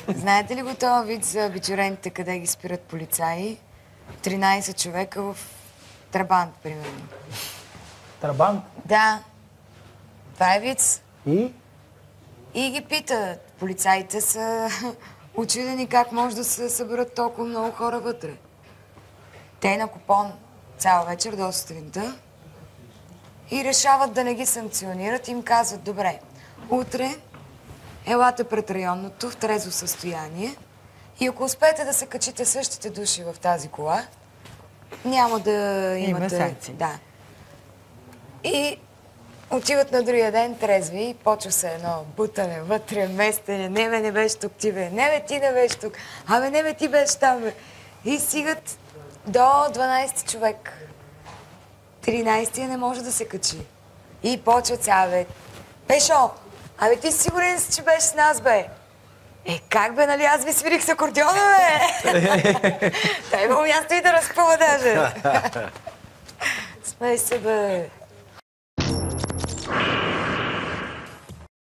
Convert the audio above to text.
Знаете ли го този вид за бичурените, къде ги спират полицаи? 13 човека в Трабант, примерно. Трабант? Да. Това е виц. И? И ги питат. Полицаите са учудени как може да се съберат толкова много хора вътре. Те на купон цял вечер до сутринта и решават да не ги санкционират. Им казват, добре, утре елате пред районното в трезво състояние и ако успеете да се качите същите души в тази кола, няма да имате... Има санкции. Да. И отиват на другия ден трезви и почва се едно бутане, вътре, местене. Не бе, не беше тук, ти бе. Не бе, ти не беше тук. Абе, не бе, ти беше там, бе. И стигат до 12 човек. 13-тия не може да се качи. И почва цяла, бе. Пешо, абе, ти сигурен си, че беше с нас, бе? Как бе, нали аз ви свирих с акордеона, бе? Та има място и да разпъва даже. Смей се, бе.